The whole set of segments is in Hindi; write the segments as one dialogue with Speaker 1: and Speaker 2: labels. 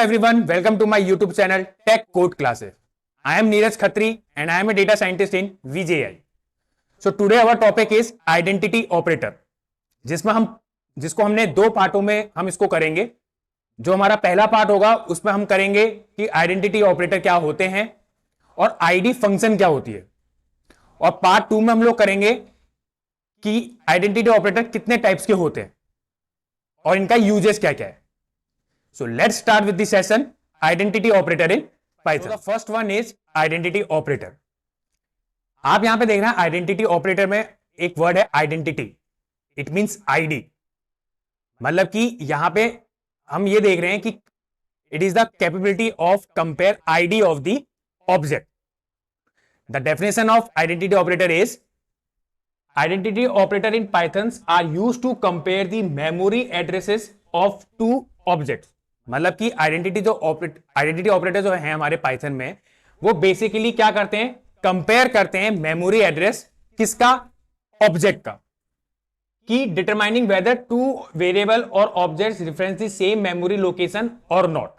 Speaker 1: everyone, welcome to my YouTube channel Tech Code Classes. I am Neeraj Khatri and I am a data scientist in VJI. So today our topic is identity operator, जिसको हमने दो पार्टों में हम इसको करेंगे. जो हमारा पहला पार्ट होगा उसमें हम करेंगे कि आइडेंटिटी ऑपरेटर क्या होते हैं और आईडी फंक्शन क्या होती है, और पार्ट 2 में हम लोग करेंगे कि आइडेंटिटी ऑपरेटर कितने टाइप्स के होते हैं और इनका यूजेस क्या क्या है. So let's start with the session identity operator in Python. So the first one is identity operator. आप यहां पे देख रहे हैं आइडेंटिटी ऑपरेटर में एक वर्ड है आइडेंटिटी. It means ID. मतलब कि यहां पे हम ये देख रहे हैं कि it is the capability of compare ID of the object. The definition of identity operator is identity operator in Pythons are used to compare the memory addresses of two objects. मतलब कि आइडेंटिटी ऑपरेटर जो है हमारे पाइथन में, वो बेसिकली क्या करते हैं, कंपेयर करते हैं मेमोरी एड्रेस किसका, ऑब्जेक्ट का, कि डिटरमाइनिंग वेदर टू वेरिएबल और objects reference the same memory location और नॉट,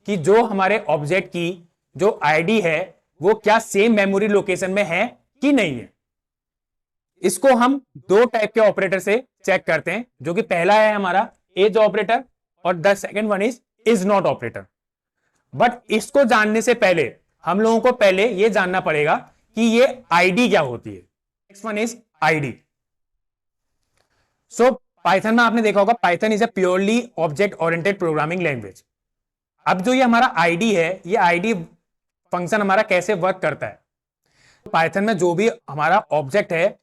Speaker 1: कि जो हमारे ऑब्जेक्ट की जो आईडी है वो क्या सेम मेमोरी लोकेशन में है कि नहीं है. इसको हम दो टाइप के ऑपरेटर से चेक करते हैं, जो कि पहला है हमारा एज ऑपरेटर और the second one is not operator. But इसको जानने से पहले हम लोगों को पहले यह जानना पड़ेगा कि ये आईडी क्या होती है. Next one is ID. So Python में आपने देखा होगा Python is a purely object oriented programming language. अब जो ये हमारा आईडी है, ये आईडी फंक्शन हमारा कैसे वर्क करता है. पाइथन में जो भी हमारा ऑब्जेक्ट है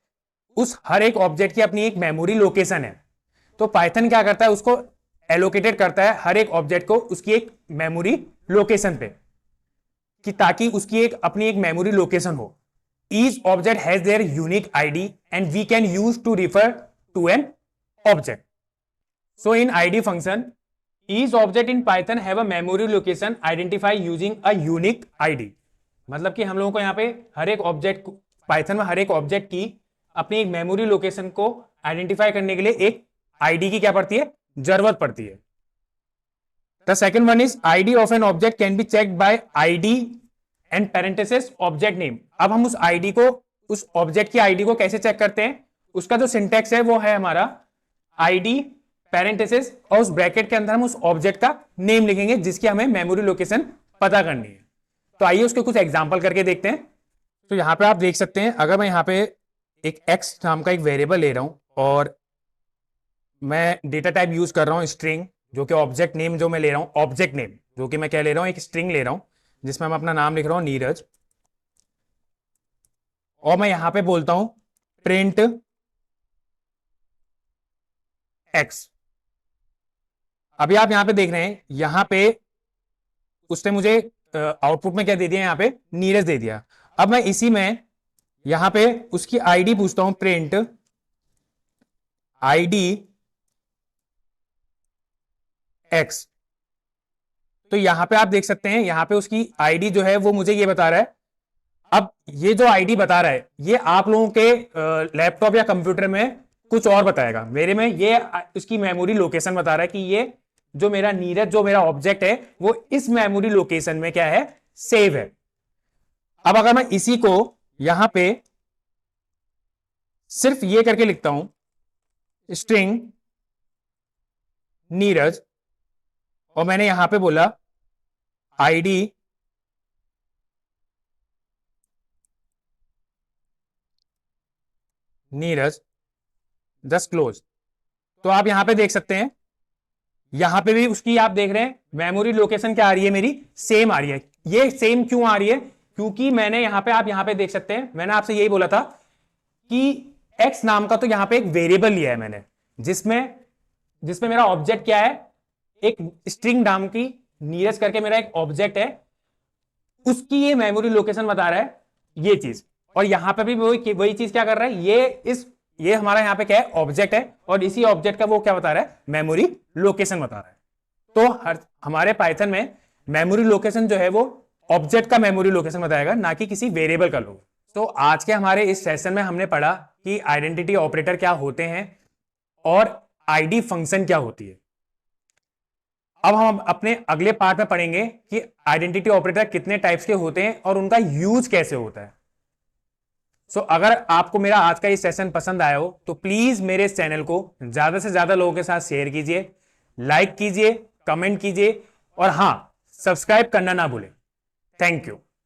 Speaker 1: उस हर एक ऑब्जेक्ट की अपनी एक मेमोरी लोकेशन है. तो पाइथन क्या करता है, उसको एलोकेटेड करता है हर एक ऑब्जेक्ट को उसकी एक मेमोरी लोकेशन पे, कि ताकि उसकी एक अपनी एक मेमोरी लोकेशन हो. Each object has their unique ID and we can use to refer to an object. So in ID function each object in Python have a memory location identify using a unique ID. मतलब कि हम लोगों को यहाँ पे हर एक ऑब्जेक्ट, पाइथन में हर एक ऑब्जेक्ट की अपनी एक मेमोरी लोकेशन को आइडेंटिफाई करने के लिए एक आईडी की क्या पड़ती है, जरूरत पड़ती है. The second one is ID of an object can be checked by ID and parenthesis object name. अब हम उस आईडी को, उस ऑब्जेक्ट की आईडी को कैसे चेक करते हैं, उसका जो सिंटैक्स है वो है हमारा आईडी पैरेंथेसिस और उस ब्रैकेट के अंदर हम उस ऑब्जेक्ट का नेम लिखेंगे जिसकी हमें मेमोरी लोकेशन पता करनी है. तो आइए उसके कुछ एग्जांपल करके देखते हैं. तो यहां पे आप देख सकते हैं, अगर मैं यहां पे एक x नाम का एक वेरिएबल ले रहा हूं और मैं डेटा टाइप यूज कर रहा हूं स्ट्रिंग, जो कि ऑब्जेक्ट नेम जो मैं ले रहा हूं, ऑब्जेक्ट नेम जो कि मैं क्या ले रहा हूं, एक स्ट्रिंग ले रहा हूं जिसमें मैं अपना नाम लिख रहा हूं नीरज, और मैं यहां पे बोलता हूं प्रिंट x. अभी आप यहां पे देख रहे हैं, यहां पे उसने मुझे आउटपुट में क्या दे दिया, यहां पे नीरज दे दिया. अब मैं इसी में यहां पे उसकी आईडी पूछता हूं, प्रिंट आईडी एक्स. तो यहां पे आप देख सकते हैं, यहां पे उसकी आईडी जो है वो मुझे ये बता रहा है. अब ये जो आईडी बता रहा है ये आप लोगों के लैपटॉप या कंप्यूटर में कुछ और बताएगा. मेरे में ये उसकी मेमोरी लोकेशन बता रहा है कि ये जो मेरा नीरज, जो मेरा ऑब्जेक्ट है वो इस मेमोरी लोकेशन में क्या है, सेव है. अब अगर मैं इसी को यहां पे सिर्फ ये करके लिखता हूं, स्ट्रिंग नीरज, और मैंने यहां पे बोला आईडी नीरज जस्ट क्लोज. तो आप यहां पे देख सकते हैं, यहां पे भी उसकी आप देख रहे हैं मेमोरी लोकेशन क्या आ रही है, मेरी सेम आ रही है. ये सेम क्यों आ रही है, क्योंकि मैंने यहां पे, आप यहां पे देख सकते हैं, मैंने आपसे यही बोला था कि x नाम का तो यहां पे एक वेरिएबल लिया है मैंने, जिसमें मेरा ऑब्जेक्ट क्या है, एक स्ट्रिंग नाम की नीरज करके मेरा एक ऑब्जेक्ट है, उसकी ये मेमोरी लोकेशन बता रहा है ये चीज. और यहां पे भी वही चीज क्या कर रहा है, ये हमारा यहां पे क्या है, ऑब्जेक्ट है, और इसी ऑब्जेक्ट का वो क्या बता रहा है, मेमोरी लोकेशन बता रहा है. तो हमारे पाइथन में मेमोरी लोकेशन जो है वो ऑब्जेक्ट का मेमोरी लोकेशन बताएगा, ना कि किसी वेरिएबल का लोग. तो आज के हमारे इस सेशन में हमने पढ़ा कि आइडेंटिटी ऑपरेटर क्या होते हैं और आईडी फंक्शन क्या होती है. अब हम अपने अगले पार्ट में पढ़ेंगे कि आइडेंटिटी ऑपरेटर कितने टाइप्स के होते हैं और उनका यूज कैसे होता है। अगर आपको मेरा आज का ये सेशन पसंद आया हो तो प्लीज मेरे इस चैनल को ज्यादा से ज्यादा लोगों के साथ शेयर कीजिए, लाइक कीजिए, कमेंट कीजिए और हां, सब्सक्राइब करना ना भूलें। Thank you.